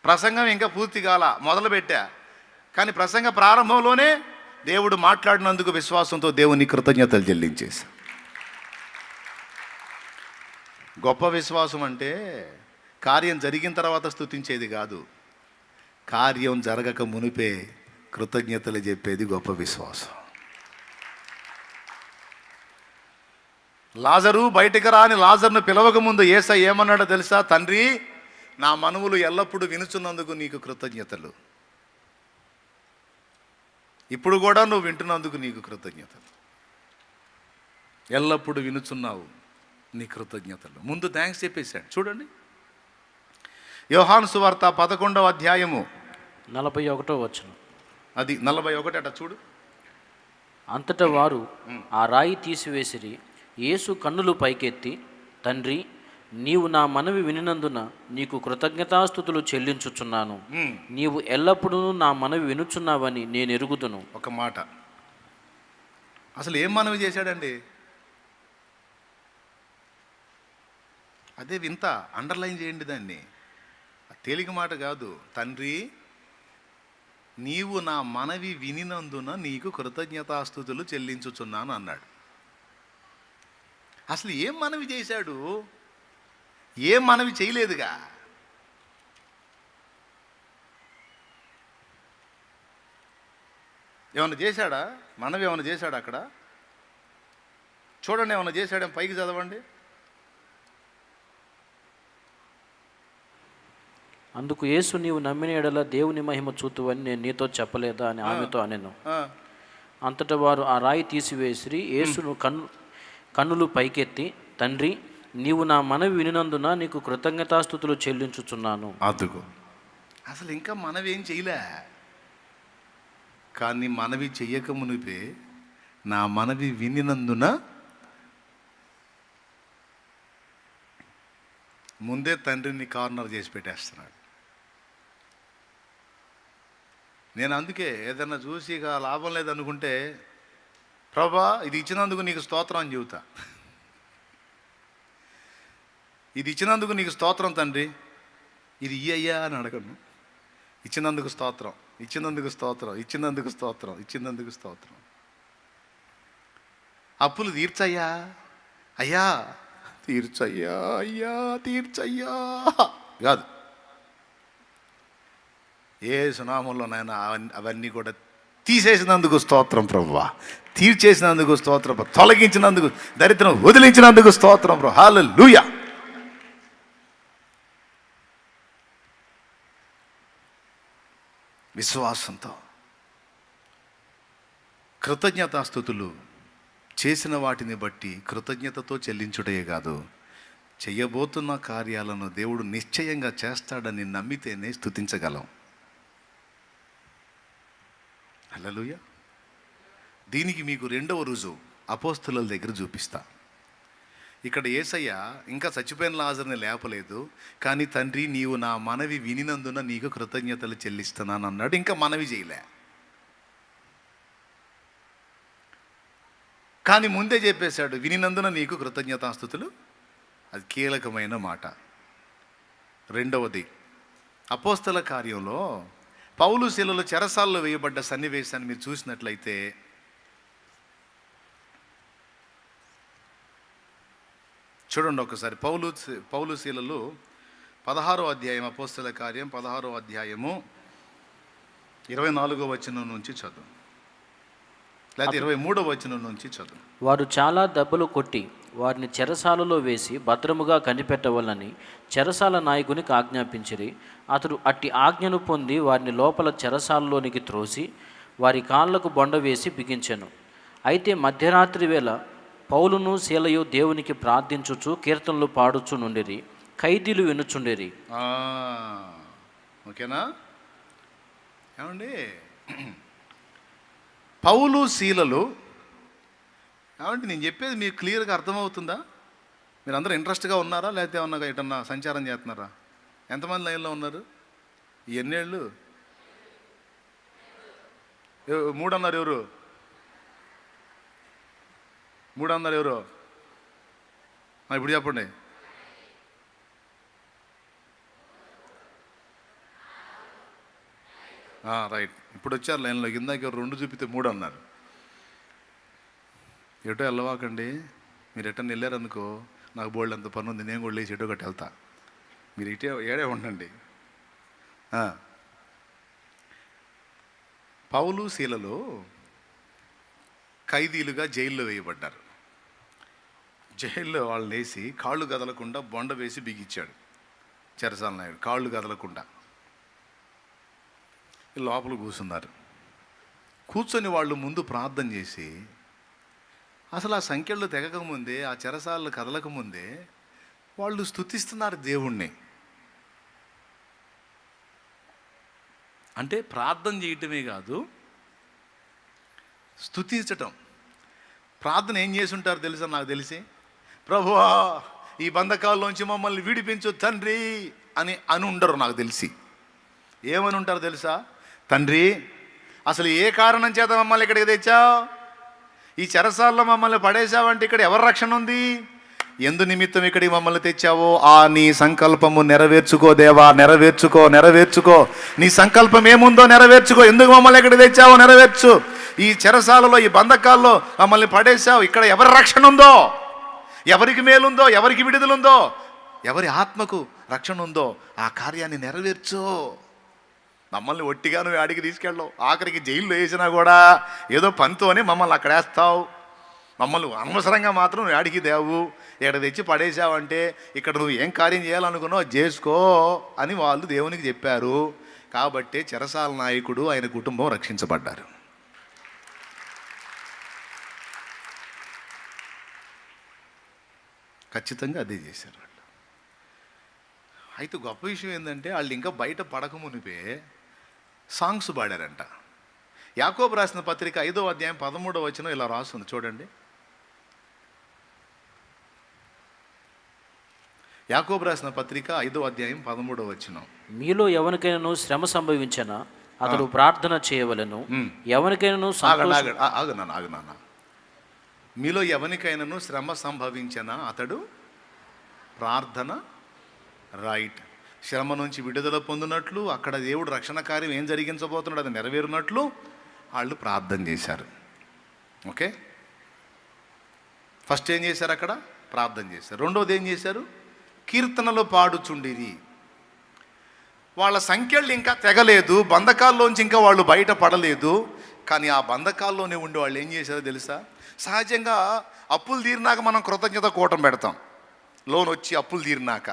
ప్రసంగం ఇంకా పూర్తి కాల, మొదలుపెట్టా. కానీ ప్రసంగ ప్రారంభంలోనే దేవుడు మాట్లాడినందుకు విశ్వాసంతో దేవుని కృతజ్ఞతలు చెల్లించేశా. గొప్ప విశ్వాసం అంటే కార్యం జరిగిన తర్వాత స్తుతించేది కాదు, కార్యం జరగక మునిపే కృతజ్ఞతలు చెప్పేది గొప్ప విశ్వాసం. లాజరు బయటికి రాని లాజర్ను పిలవక ముందు యేసయ్య ఏమన్నాడో తెలుసా? తండ్రి, నా మనవులు ఎల్లప్పుడూ వినుచున్నందుకు నీకు కృతజ్ఞతలు. ఇప్పుడు కూడా నువ్వు వింటున్నందుకు నీకు కృతజ్ఞతలు. ఎల్లప్పుడూ వినుచున్నావు, నీ కృతజ్ఞతలు. ముందు థ్యాంక్స్ చెప్పేశాడు. చూడండి, యోహాను సువార్త 11వ అధ్యాయము 41వ వచనం. అది 41 అట చూడు. అంతటా వారు ఆ రాయి తీసివేసిరి. యేసు కన్నులు పైకెత్తి, తండ్రి, నీవు నా మనవి వినినందున నీకు కృతజ్ఞతాస్తుతులు చెల్లించుచున్నాను. నీవు ఎల్లప్పుడూ నా మనవి వినుచున్నావని నేను ఎరుగుదును. ఒక మాట, అసలు ఏం మనవి చేశాడండి? అదే వింత. అండర్లైన్ చేయండి దాన్ని. తేలిక మాట కాదు. తండ్రి, నీవు నా మనవి వినినందున నీకు కృతజ్ఞతాస్తుతులు చెల్లించుచున్నాను అన్నాడు. అసలు ఏం మనవి చేశాడు? ఏం మనవి చేయలేదుగా. ఏమన్నా చేశాడా? మనవి ఏమైనా చేశాడా? అక్కడ చూడండి, ఏమైనా చేశాడా? పైకి చదవండి. అందుకు యేసు, నీవు నమ్మిన ఎడల దేవుని మహిమ చూతువని నేను నీతో చెప్పలేదా అని ఆమెతో అనెను. అంతటా వారు ఆ రాయి తీసివేసిరి. యేసును కన్నులు పైకెత్తి, తండ్రి, నీవు నా మనవి వినినందున నీకు కృతజ్ఞతాస్తుతులు చెల్లించుచున్నాను. అందుకు అసలు ఇంకా మనవి ఏం చేయలే. కానీ మనవి చెయ్యక మునిపే నా మనవి వినినందున ముందే తండ్రిని కార్నర్ చేసి పెట్టేస్తున్నాడు. నేను అందుకే ఏదన్నా చూసి ఇక లాభం లేదనుకుంటే, ప్రభా ఇది ఇచ్చినందుకు నీకు స్తోత్రం అని చెబుతా. ఇది ఇచ్చినందుకు నీకు స్తోత్రం తండ్రి, ఇది అయ్యా అని అడగను. ఇచ్చినందుకు స్తోత్రం, ఇచ్చినందుకు స్తోత్రం, ఇచ్చినందుకు స్తోత్రం, ఇచ్చినందుకు స్తోత్రం. అప్పులు తీర్చయ్యా, అయ్యా తీర్చయ్యా, అయ్యా తీర్చయ్యా కాదు. ఏ సునామంలో నాయన అవన్నీ కూడా తీసేసినందుకు స్తోత్రం ప్రభువా, తీర్చేసినందుకు స్తోత్రం, తొలగించినందుకు, దరిద్రం వదిలించినందుకు స్తోత్రం ప్రభు. హల్లెలూయా. విశ్వాసంతో కృతజ్ఞతాస్తుతులు చేసిన వాటిని బట్టి కృతజ్ఞతతో చెల్లించుటే కాదు, చెయ్యబోతున్న కార్యాలను దేవుడు నిశ్చయంగా చేస్తాడని నమ్మితేనే స్తుతించగలం. హల్లెలూయా. దీనికి మీకు రెండవ రుజువు అపోస్తలుల దగ్గర చూపిస్తా. ఇక్కడ యేసయ్య ఇంకా చచ్చిపోయిన లాజరుని లేపలేదు, కానీ తండ్రి నీవు నా మనవి వినినందున నీకు కృతజ్ఞతలు చెల్లిస్తున్నాను అన్నాడు. ఇంకా మనవి చేయలే, కానీ ముందే చెప్పేశాడు వినినందున నీకు కృతజ్ఞతాస్తుతులు. అది కీలకమైన మాట. రెండవది, అపోస్తల కార్యంలో పౌలు శీలలు చెరసాల్లో వేయబడ్డ సన్నివేశాన్ని మీరు చూసినట్లయితే చూడండి ఒకసారి. పౌలు శీలలు 16వ అధ్యాయం, అపోస్తల కార్యం 16వ అధ్యాయము 24వ వచనం నుంచి చదువు, లేదా 23వ వచనం నుంచి చదువు. వారు చాలా దెబ్బలు కొట్టి వారిని చెరసాలలో వేసి భద్రముగా కనిపెట్టవలని చెరసాల నాయకునికి ఆజ్ఞాపించిరి. అతడు అట్టి ఆజ్ఞను పొంది వారిని లోపల చెరసాలలోనికి త్రోసి వారి కాళ్లకు బొండ వేసి బిగించెను. అయితే మధ్యరాత్రి వేళ పౌలును శీలయు దేవునికి ప్రార్థించుచు కీర్తనలు పాడుచు నుండిరి, ఖైదీలు వినుచుండిరి. ఓకేనా ఏమండి? పౌలు శీలలు ఏమంటే నేను చెప్పేది మీకు క్లియర్గా అర్థమవుతుందా? మీరు అందరూ ఇంట్రెస్ట్గా ఉన్నారా, లేకపోతే ఏమన్నా ఎటన్నా సంచారం చేస్తున్నారా? ఎంతమంది లైన్లో ఉన్నారు? ఎన్నేళ్ళు? 3 అన్నారు. ఎవరు 3 అన్నారు? ఎవరు? ఇప్పుడు చెప్పండి. రైట్, ఇప్పుడు వచ్చారు లైన్లో. ఇందాక 2 చూపితే 3 అన్నారు. ఎటో వెళ్ళవాకండి. మీరు ఎటన్నా వెళ్ళారనుకో, నాకు బోల్డ్ అంత పని ఉంది, నేను కూడా లేచి ఎటో ఒకటి వెళ్తా. మీరు ఇటే ఏడే ఉండండి. పౌలు శీలలు ఖైదీలుగా జైల్లో వేయబడ్డారు. జైల్లో వాళ్ళని వేసి కాళ్ళు కదలకుండా బొండ వేసి బిగించాడు చెరసాల నాయుడు. కాళ్ళు కదలకుండా లోపల కూర్చున్నారు. కూర్చొని వాళ్ళు ముందు ప్రార్థన చేసి, అసలు ఆ సంఖ్యలు తెగకముందే, ఆ చెరసాలు కదలకముందే వాళ్ళు స్తుతిస్తున్నారు దేవుణ్ణి. అంటే ప్రార్థన చేయటమే కాదు, స్తుతించటం. ప్రార్థన ఏం చేసి ఉంటారు తెలుసా? నాకు తెలిసి, ప్రభువా ఈ బంధకాల్లోంచి మమ్మల్ని విడిపించు తండ్రి అని ఉండరు. నాకు తెలిసి ఏమని ఉంటారు తెలుసా? తండ్రి, అసలు ఏ కారణం చేత మమ్మల్ని ఇక్కడికి తెచ్చావు? ఈ చెరసాల్లో మమ్మల్ని పడేశావంటే ఇక్కడ ఎవరి రక్షణ ఉంది? ఎందు నిమిత్తం ఇక్కడికి మమ్మల్ని తెచ్చావో ఆ నీ సంకల్పము నెరవేర్చుకో దేవా, నెరవేర్చుకో. నీ సంకల్పం ఏముందో నెరవేర్చుకో. ఎందుకు మమ్మల్ని ఎక్కడికి తెచ్చావో నెరవేర్చు. ఈ చెరసాలలో, ఈ బంధకాల్లో మమ్మల్ని పడేశావు. ఇక్కడ ఎవరి రక్షణ ఉందో, ఎవరికి మేలుందో, ఎవరికి విడుదలుందో, ఎవరి ఆత్మకు రక్షణ ఉందో ఆ కార్యాన్ని నెరవేర్చు. మమ్మల్ని ఒట్టిగా నువ్వు ఆడికి తీసుకెళ్ళవు. ఆఖరికి జైల్లో వేసినా కూడా ఏదో పనితోనే మమ్మల్ని అక్కడ వేస్తావు. మమ్మల్ని అనవసరంగా మాత్రం నువ్వు ఆడికి దేవు. ఇక్కడ తెచ్చి పడేసావంటే ఇక్కడ నువ్వు ఏం కార్యం చేయాలనుకున్నావు చేసుకో అని వాళ్ళు దేవునికి చెప్పారు. కాబట్టి చెరసాల నాయకుడు, ఆయన కుటుంబం రక్షించబడ్డారు. ఖచ్చితంగా అదే చేశారు వాళ్ళు. అయితే గొప్ప విషయం ఏంటంటే వాళ్ళు ఇంకా బయట పడకమునిపే సాంగ్స్ పాడారంట. యాకోబు రాసిన పత్రిక 5వ అధ్యాయం 13వ వచనం ఇలా రాస్తుంది చూడండి. యాకోబు రాసిన పత్రిక 5వ అధ్యాయం 13వ వచనం. మీలో ఎవరికైనా శ్రమ సంభవించినా అతడు ప్రార్థన చేయవలెను. ఎవరికైనా ఆగునా. మీలో ఎవరికైనాను శ్రమ సంభవించినా అతడు ప్రార్థన, రైట్, శ్రమ నుంచి విడుదల పొందినట్లు, అక్కడ దేవుడు రక్షణ కార్యం ఏం జరిగించబోతున్నాడు అది నెరవేరినట్లు వాళ్ళు ప్రార్థన చేశారు. ఓకే, ఫస్ట్ ఏం చేశారు? అక్కడ ప్రార్థన చేశారు. రెండోది ఏం చేశారు? కీర్తనలు పాడుచుండిరి. వాళ్ళ సంఖ్యలు ఇంకా తెగలేదు, బంధకాల్లోంచి ఇంకా వాళ్ళు బయట పడలేదు. కానీ ఆ బంధకాల్లోనే ఉండి వాళ్ళు ఏం చేశారో తెలుసా? సహజంగా అప్పులు తీరినాక మనం కృతజ్ఞత కూటం పెడతాం. లోన్ వచ్చి అప్పులు తీరినాక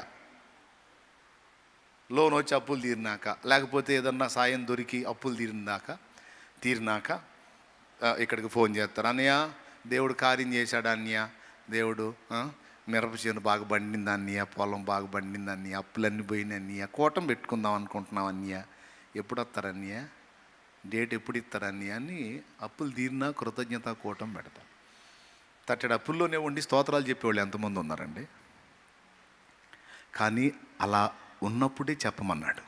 లోన్ వచ్చి అప్పులు తీరినాక, లేకపోతే ఏదన్నా సాయం దొరికి అప్పులు తీరినాక ఇక్కడికి ఫోన్ చేస్తారు, అన్నయ్య దేవుడు కార్యం చేశాడు అన్నయ్య, దేవుడు మిరప చేను బాగా పండింది అన్నయ్య, పొలం బాగా పండింది అన్నయ్య, అప్పులన్నీ పోయినాయి అన్నయ్య, కూటం పెట్టుకుందాం అనుకుంటున్నాం అన్నయ్య, ఎప్పుడు వస్తారు అన్నయ్య, డేట్ ఎప్పుడు ఇస్తారు అన్నయ్య అని అప్పులు తీరినా కృతజ్ఞత కూటం పెడతాం. తట్టడి అప్పుల్లోనే ఉండి స్తోత్రాలు చెప్పేవాళ్ళు ఎంతమంది ఉన్నారండి? కానీ అలా ఉన్నప్పుడే చెప్పమన్నాడు.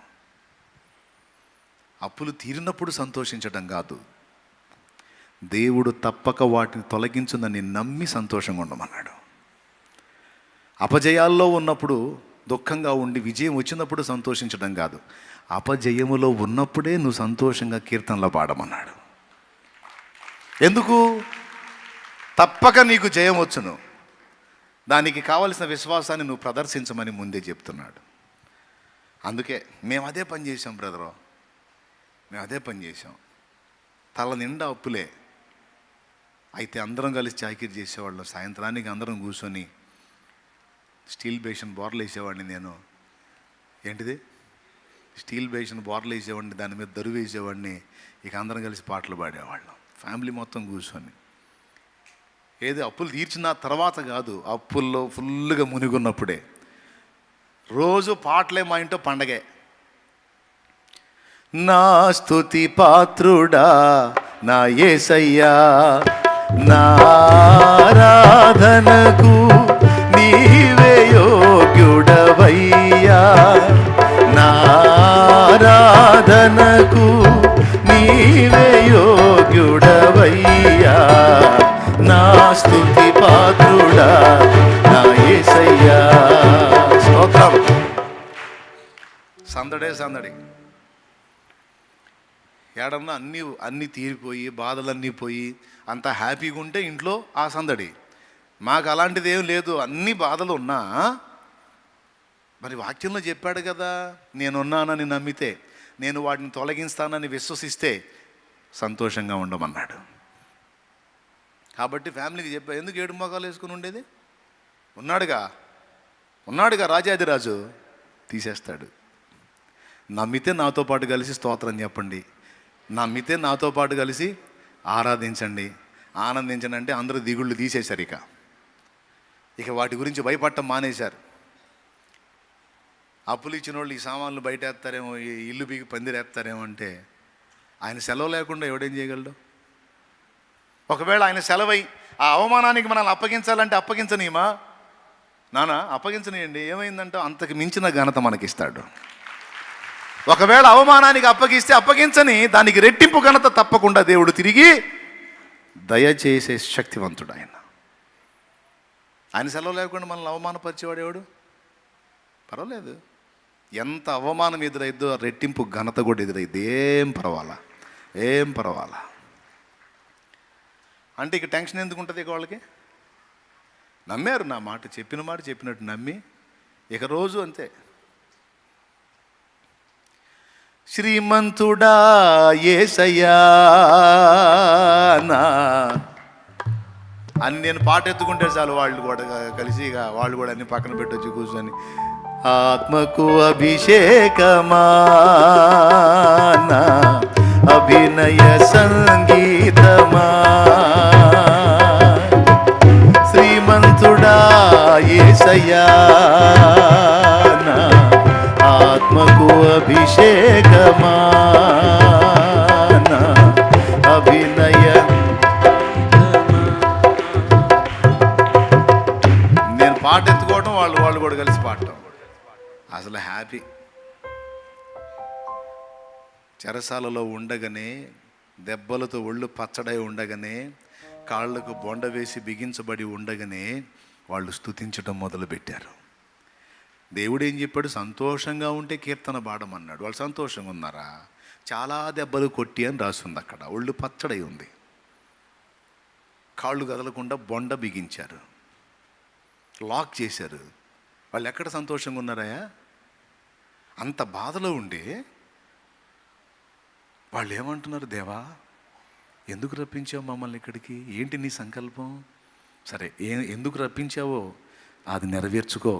అప్పులు తీరినప్పుడు సంతోషించడం కాదు, దేవుడు తప్పక వాటిని తొలగించునని నమ్మి సంతోషంగా ఉండమన్నాడు. అపజయాల్లో ఉన్నప్పుడు దుఃఖంగా ఉండి విజయం వచ్చినప్పుడు సంతోషించడం కాదు, అపజయములో ఉన్నప్పుడే నువ్వు సంతోషంగా కీర్తనలో పాడమన్నాడు. ఎందుకు? తప్పక నీకు జయం వచ్చును, దానికి కావలసిన విశ్వాసాన్ని నువ్వు ప్రదర్శించమని ముందే చెప్తున్నాడు. అందుకే మేము అదే పని చేసాం బ్రదరు, మేము అదే పని చేసాం. తల నిండా అప్పులే, అయితే అందరం కలిసి చాకిరీ చేసేవాళ్ళం. సాయంత్రానికి అందరం కూర్చొని స్టీల్ బేషన్ బోర్లు వేసేవాడిని నేను. ఏంటిది? స్టీల్ బేషన్ బోర్లు వేసేవాడిని, దాని మీద దరువు వేసేవాడిని. ఇక అందరం కలిసి పాటలు పాడేవాళ్ళం, ఫ్యామిలీ మొత్తం కూర్చొని. ఏది అప్పులు తీర్చిన తర్వాత కాదు, అప్పుల్లో ఫుల్గా మునిగున్నప్పుడే. రోజు పాటలే మా ఇంట్లో పండగే. నా స్తుతి పాత్రుడా నా యేసయ్యా, నా ఆరాధనకు నీవే యోగ్యుడవయ్యా, నా ఆరాధనకు నీవే యోగ్యుడవయ్యా, నా స్తుతి పాత్రుడా నా యేసయ్యా. స్తోత్రం. సందడే సందడి. ఏడన్నా అన్నీ తీరిపోయి బాధలన్నీ పోయి అంత హ్యాపీగా ఉంటే ఇంట్లో ఆ సందడి. మాకు అలాంటిది ఏం లేదు, అన్ని బాధలు ఉన్నా మరి వాక్యంలో చెప్పాడు కదా, నేనున్నానని నమ్మితే, నేను వాటిని తొలగిస్తానని విశ్వసిస్తే సంతోషంగా ఉండమన్నాడు. కాబట్టి ఫ్యామిలీకి చెప్పా, ఎందుకు ఏడు మొఖాలు వేసుకుని ఉండేది? ఉన్నాడుగా రాజాదిరాజు, తీసేస్తాడు. నమ్మితే నాతో పాటు కలిసి స్తోత్రం చెప్పండి, నమ్మితే నాతో పాటు కలిసి ఆరాధించండి, ఆనందించండి అంటే అందరూ దిగుళ్ళు తీసేశారు. ఇక వాటి గురించి భయపడటం మానేశారు. అప్పులు ఇచ్చిన వాళ్ళు ఈ సామాన్లు బయట వేస్తారేమో, ఈ ఇల్లు బిగి పందిరేస్తారేమో అంటే ఆయన సెలవు లేకుండా ఎవడేం చేయగలడు? ఒకవేళ ఆయన సెలవై ఆ అవమానానికి మనల్ని అప్పగించాలంటే అప్పగించనీయమా? నాన్న అప్పగించనీయండి, ఏమైందంటే అంతకు మించిన ఘనత మనకిస్తాడు. ఒకవేళ అవమానానికి అప్పగిస్తే అప్పగించని దానికి రెట్టింపు ఘనత తప్పకుండా దేవుడు తిరిగి దయచేసే శక్తివంతుడు ఆయన. ఆయన సెలవు లేకుండా మనల్ని అవమానపరిచేవాడు ఎవడు? పర్వాలేదు, ఎంత అవమానం ఎదురైద్దో రెట్టింపు ఘనత కూడా ఎదురైద్ది, ఏం పర్వాలా. అంటే ఇక టెన్షన్ ఎందుకు ఉంటుంది? ఇక వాళ్ళకి నమ్మారు, నా మాట చెప్పినట్టు నమ్మి ఇక రోజు అంతే. శ్రీమంతుడా యేసయ్యా అని నేను పాట ఎత్తుకుంటే చాలు, వాళ్ళు కూడా కలిసి ఇక వాళ్ళు కూడా అన్ని పక్కన పెట్టొచ్చి కూర్చొని, ఆత్మకు అభిషేకమా అభినయ సంగీతమా, శ్రీమంతుడా యేసయ్యా ఆత్మకు అభిషేకమా అభినయ. నేను పాట ఎత్తుకోవడం, వాళ్ళు కూడా కలిసి పాడటం, అసలు హ్యాపీ. చెరసాలలో ఉండగానే, దెబ్బలతో ఒళ్ళు పచ్చడై ఉండగానే, కాళ్ళకు బొండ వేసి బిగించబడి ఉండగానే వాళ్ళు స్తుతించడం మొదలుపెట్టారు. దేవుడు ఏం చెప్పాడు? సంతోషంగా ఉంటే కీర్తన పాడమన్నాడు. వాళ్ళు సంతోషంగా ఉన్నారా? చాలా దెబ్బలు కొట్టి అని రాస్తుంది అక్కడ. ఒళ్ళు పచ్చడై ఉంది, కాళ్ళు కదలకుండా బొండ బిగించారు, లాక్ చేశారు. వాళ్ళు ఎక్కడ సంతోషంగా ఉన్నారాయా? అంత బాధలో ఉండి వాళ్ళు ఏమంటున్నారు? దేవా ఎందుకు రప్పించావు మమ్మల్ని ఇక్కడికి? ఏంటి నీ సంకల్పం? సరే, ఎందుకు రప్పించావో అది నెరవేర్చుకో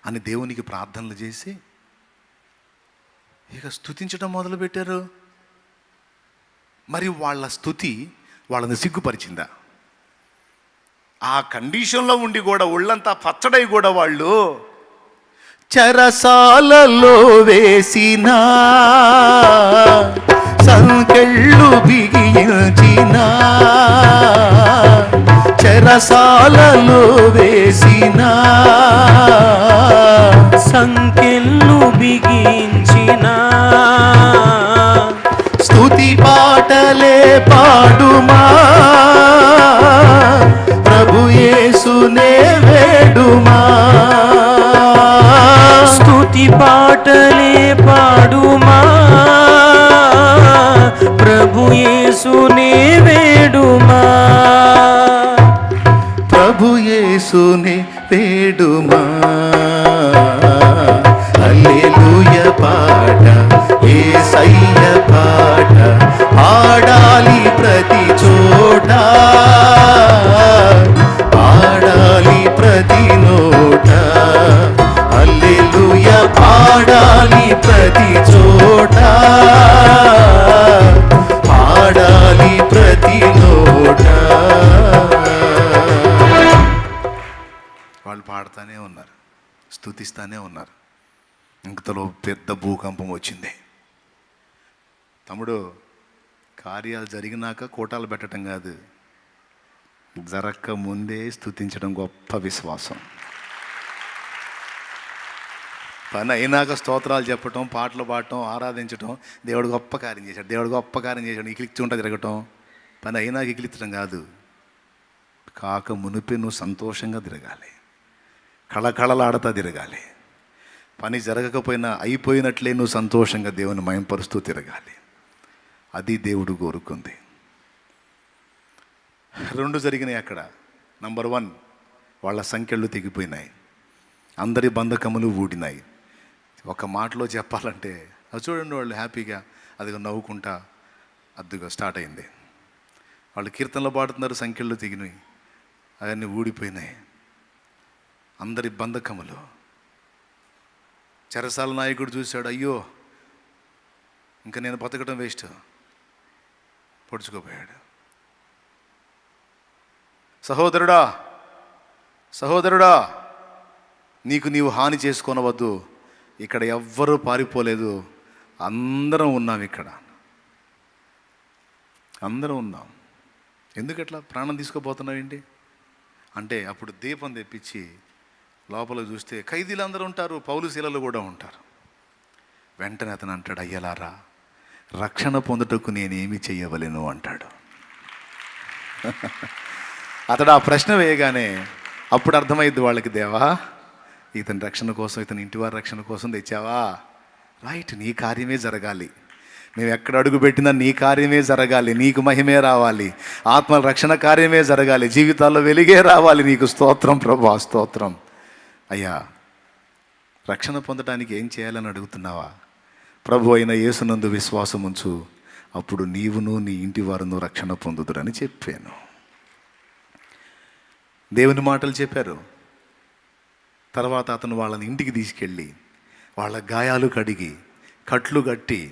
అని దేవునికి ప్రార్థనలు చేసి ఇక స్తుతించడం మొదలుపెట్టారు. మరి వాళ్ళ స్తుతి వాళ్ళని సిగ్గుపరిచిందా? ఆ కండిషన్లో ఉండి కూడా ఒళ్ళంతా పచ్చడై కూడా వాళ్ళు చెరసాలలో వేసిన సంకెళ్ళు బిగించిన, చెరసాలలో వేసిన సంకెళ్ళు బిగించిన, స్తుతి పాటలే పాడుమా, ప్రభు యేసునే వేడుమా. స్తుతి పాటలే పాడుమా, ప్రభు యేసునే వేడుమా. ప్రభు యేసునే వేడుమా. హల్లెలూయా పాట, యేసయ్య పాట పాడాలి ప్రతి చోట, పాడాలి ప్రతి నోట. హల్లెలూయా పాడాలి ప్రతి చోట, పాడాలి ప్రతి నోట. వాళ్ళు పాడుతూనే ఉన్నారు, స్తుతిస్తూనే ఉన్నారు. ఇంతలో పెద్ద భూకంపం వచ్చింది. తమ్ముడు, కార్యాలు జరిగినాక కోటాలు పెట్టడం కాదు, జరక్క ముందే స్తుతించడం గొప్ప విశ్వాసం. పని అయినాక స్తోత్రాలు చెప్పటం, పాటలు పాడటం, ఆరాధించటం, దేవుడు గొప్ప కార్యం చేశాడు, దేవుడు గొప్ప కార్యం చేశాడు, ఇకిలిచ్చుంటా తిరగటం. పని అయినాక ఇకిలిచ్చడం కాదు, కాక మునిపే నువ్వు సంతోషంగా తిరగాలి, కళకళలాడతా తిరగాలి. పని జరగకపోయినా అయిపోయినట్లే నువ్వు సంతోషంగా దేవుని మయంపరుస్తూ తిరగాలి. అది దేవుడు కోరుకుంది. 2 జరిగినాయి అక్కడ. నంబర్ 1, వాళ్ళ సంఖ్యలు తెగిపోయినాయి, అందరి బంధకములు ఊడినాయి. ఒక మాటలో చెప్పాలంటే అది చూడండి, వాళ్ళు హ్యాపీగా అదిగో నవ్వుకుంటా అదిగో స్టార్ట్ అయింది. వాళ్ళు కీర్తనలు పాడుతున్నారు, సంఖ్యలు తెగినాయి, అవన్నీ ఊడిపోయినాయి. అందరి బంధకములు. చెరసాల నాయకుడు చూశాడు, అయ్యో ఇంకా నేను బతకడం వేస్ట్, పొడుచుకోపోయాడు. సహోదరుడా, సహోదరుడా, నీకు నీవు హాని చేసుకోనవద్దు, ఇక్కడ ఎవ్వరూ పారిపోలేదు, అందరం ఉన్నాం, ఇక్కడ అందరం ఉన్నాం. ఎందుకట్లా ప్రాణం తీసుకోపోతున్నావు ఏంటి అంటే, అప్పుడు దీపం తెప్పించి లోపల చూస్తే ఖైదీలు అందరూ ఉంటారు, పౌలు శీలలు కూడా ఉంటారు. వెంటనే అతను అంటాడు, అయ్యలారా, రక్షణ పొందుటకు నేనేమి చెయ్యవలెను అంటాడు. అతడు ఆ ప్రశ్న వేయగానే అప్పుడు అర్థమైద్ది వాళ్ళకి, దేవా ఇతని రక్షణ కోసం, ఇతని ఇంటివారి రక్షణ కోసం తెచ్చావా? రైట్, నీ కార్యమే జరగాలి, మేము ఎక్కడ అడుగు పెట్టినా నీ కార్యమే జరగాలి, నీకు మహిమే రావాలి, ఆత్మల రక్షణ కార్యమే జరగాలి, జీవితాల్లో వెలిగే రావాలి. నీకు స్తోత్రం ప్రభా, స్తోత్రం. అయ్యా, రక్షణ పొందడానికి ఏం చేయాలని అడుగుతున్నావా? ప్రభు అయిన యేసునందు విశ్వాసం ఉంచు, అప్పుడు నీవును నీ ఇంటి వారును రక్షణ పొందుదురని చెప్పాను. దేవుని మాటలు చెప్పారు. తర్వాత అతను వాళ్ళని ఇంటికి తీసుకెళ్ళి వాళ్ళ గాయాలు కడిగి కట్లు కట్టి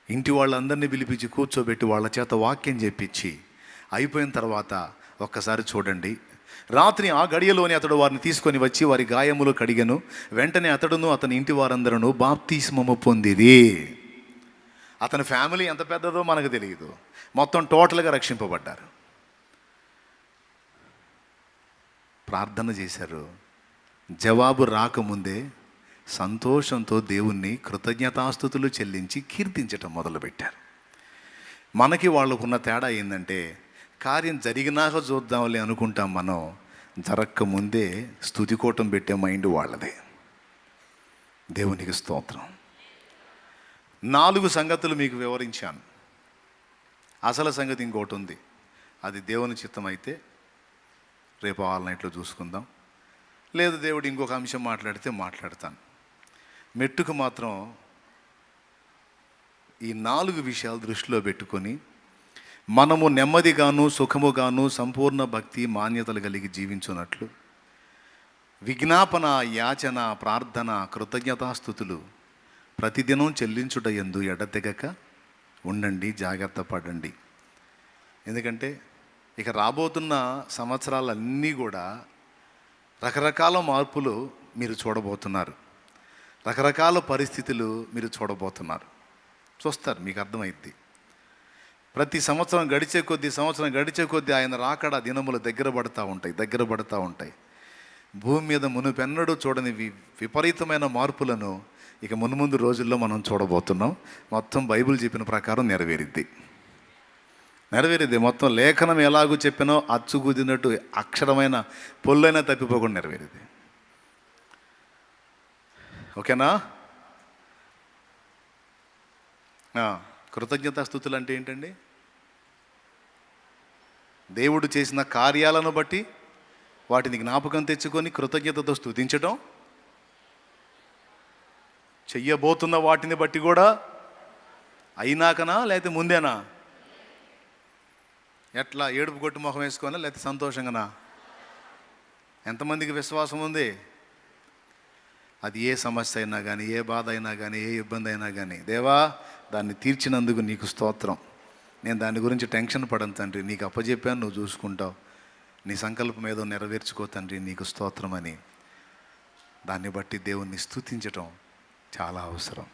ఇంటి వాళ్ళందరినీ పిలిపించి కూర్చోబెట్టి వాళ్ళ చేత వాక్యం చెప్పించి అయిపోయిన తర్వాత ఒక్కసారి చూడండి, రాత్రి ఆ గడియలోని అతడు వారిని తీసుకొని వచ్చి వారి గాయములు కడిగెను. వెంటనే అతడును అతని ఇంటి వారందరూ బాప్తిస్మము పొందిరి. అతని ఫ్యామిలీ ఎంత పెద్దదో మనకు తెలియదు, మొత్తం టోటల్గా రక్షింపబడ్డారు. ప్రార్థన చేశారు. జవాబు రాకముందే సంతోషంతో దేవుణ్ణి కృతజ్ఞతాస్తుతులు చెల్లించి కీర్తించటం మొదలుపెట్టారు. మనకి వాళ్ళకున్న తేడా ఏంటంటే, కార్యం జరిగినాక చూద్దాంలే అనుకుంటాం మనం, జరక్క ముందే స్తుతికోటం పెట్టే మైండ్ వాళ్ళదే. దేవునికి స్తోత్రం. 4 సంగతులు మీకు వివరించాను. అసలు సంగతి ఇంకోటి ఉంది, అది దేవుని చిత్తం అయితే రేపు ఆల్ నైట్లో చూసుకుందాం, లేదు దేవుడు ఇంకొక అంశం మాట్లాడితే మాట్లాడతాను. మెట్టుకు మాత్రం ఈ 4 విషయాలు దృష్టిలో పెట్టుకొని మనము నెమ్మదిగాను సుఖముగాను సంపూర్ణ భక్తి మాన్యతలు కలిగి జీవించున్నట్లు విజ్ఞాపన, యాచన, ప్రార్థన, కృతజ్ఞతాస్థుతులు ప్రతిదినం చెల్లించుట యందు ఎడతెగక ఉండండి, జాగ్రత్త పడండి. ఎందుకంటే ఇక రాబోతున్న సంవత్సరాలన్నీ కూడా రకరకాల మార్పులు మీరు చూడబోతున్నారు, రకరకాల పరిస్థితులు మీరు చూడబోతున్నారు. చూస్తారు, మీకు అర్థమైద్ది. ప్రతి సంవత్సరం గడిచే కొద్దీ ఆయన రాకడ దినములు దగ్గర పడుతూ ఉంటాయి. భూమి మీద మునుపెన్నడూ చూడని విపరీతమైన మార్పులను ఇక మున్ముందు రోజుల్లో మనం చూడబోతున్నాం. మొత్తం బైబిల్ చెప్పిన ప్రకారం నెరవేరిద్ది. మొత్తం లేఖనం ఎలాగూ చెప్పినో అచ్చుగుదినట్టు అక్షరమైన పొల్లైనా తప్పిపోకుండా నెరవేరిద్ది. ఓకేనా? కృతజ్ఞతాస్తుతులు అంటే ఏంటండి? దేవుడు చేసిన కార్యాలను బట్టి వాటిని జ్ఞాపకం తెచ్చుకొని కృతజ్ఞతతో స్తుతించటం, చెయ్యబోతున్న వాటిని బట్టి కూడా అయినాకనా లేకపోతే ముందేనా? ఎట్లా ఏడుపు కొట్టు మొహం వేసుకోనా లేకపోతే సంతోషంగానా? ఎంతమందికి విశ్వాసం ఉంది? అది ఏ సమస్య అయినా కానీ, ఏ బాధ అయినా కానీ, ఏ ఇబ్బంది అయినా కానీ, దేవా దాన్ని తీర్చినందుకు నీకు స్తోత్రం, నేను దాని గురించి టెన్షన్ పడను తండ్రి, నీకు అప్పచెప్పాను, నువ్వు చూసుకుంటావు, నీ సంకల్పం ఏదో నెరవేర్చుకో తండ్రి, నీకు స్తోత్రం అని దాన్ని బట్టి దేవుణ్ణి స్తుతించటం చాలా అవసరం.